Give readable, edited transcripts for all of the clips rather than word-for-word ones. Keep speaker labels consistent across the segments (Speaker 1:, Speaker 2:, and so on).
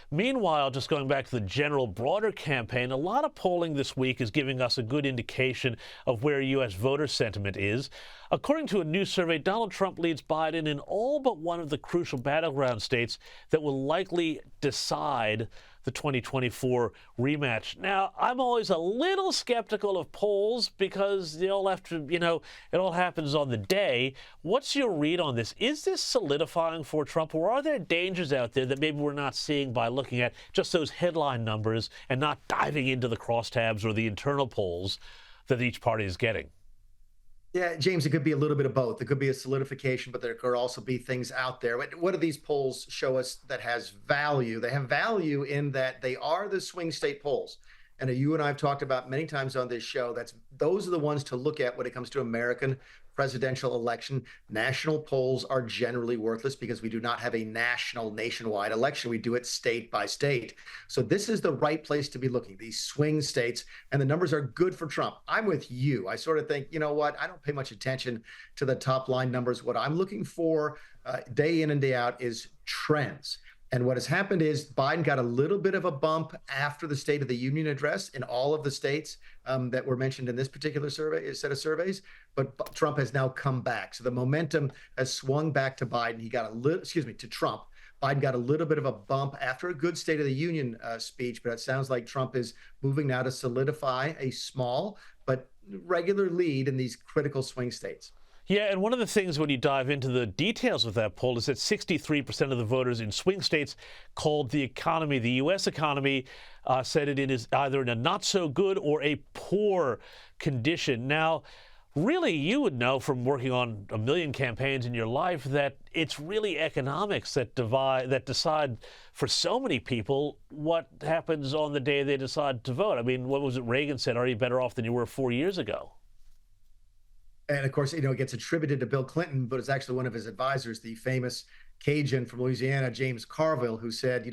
Speaker 1: Meanwhile, just going back to the general broader campaign, a lot of polling this week is giving us a good indication of where U.S. voter sentiment is. According to a new survey, Donald Trump leads Biden in all but one of the crucial battleground states that will likely decide the 2024 rematch. Now, I'm always a little skeptical of polls because they all have to, it all happens on the day. What's your read on this? Is this solidifying for Trump, or are there dangers out there that maybe we're not seeing by looking at just those headline numbers and not diving into the crosstabs or the internal polls that each party is getting?
Speaker 2: Yeah, James, it could be a little bit of both. It could be a solidification, but there could also be things out there. What do these polls show us that has value? They have value in that they are the swing state polls. And you and I have talked about many times on this show, those are the ones to look at when it comes to American presidential election. National polls are generally worthless because we do not have a nationwide election. We do it state by state. So this is the right place to be looking, these swing states, and the numbers are good for Trump. I'm with you. I sort of think, you know what? I don't pay much attention to the top line numbers. What I'm looking for day in and day out is trends. And what has happened is Biden got a little bit of a bump after the State of the Union address in all of the states that were mentioned in this particular set of surveys. But Trump has now come back. So the momentum has swung back to Biden. To Trump. Biden got a little bit of a bump after a good State of the Union speech, but it sounds like Trump is moving now to solidify a small but regular lead in these critical swing states.
Speaker 1: Yeah, and one of the things when you dive into the details of that poll is that 63% of the voters in swing states called the economy, the U.S. economy, said it is either in a not so good or a poor condition. Now, really, you would know from working on a million campaigns in your life that it's really economics that decide for so many people what happens on the day they decide to vote. I mean, what was it Reagan said? Are you better off than you were 4 years ago?
Speaker 2: And of course, it gets attributed to Bill Clinton, but it's actually one of his advisors, the famous Cajun from Louisiana, James Carville, who said,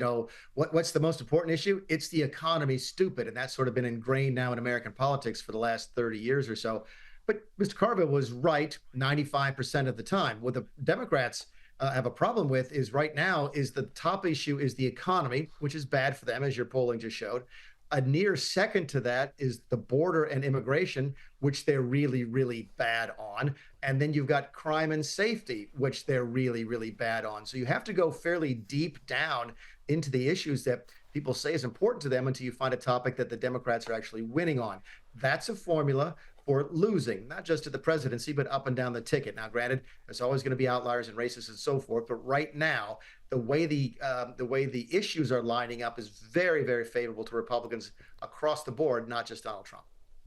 Speaker 2: what's the most important issue? It's the economy, stupid. And that's sort of been ingrained now in American politics for the last 30 years or so. But Mr. Carville was right 95% of the time. What the Democrats have a problem with is right now is the top issue is the economy, which is bad for them, as your polling just showed. A near second to that is the border and immigration, which they're really, really bad on. And then you've got crime and safety, which they're really, really bad on. So you have to go fairly deep down into the issues that people say is important to them until you find a topic that the Democrats are actually winning on. That's a formula for losing, not just to the presidency, but up and down the ticket. Now, granted, there's always going to be outliers and racists and so forth, but right now, the way the issues are lining up is very, very favorable to Republicans across the board, not just Donald Trump.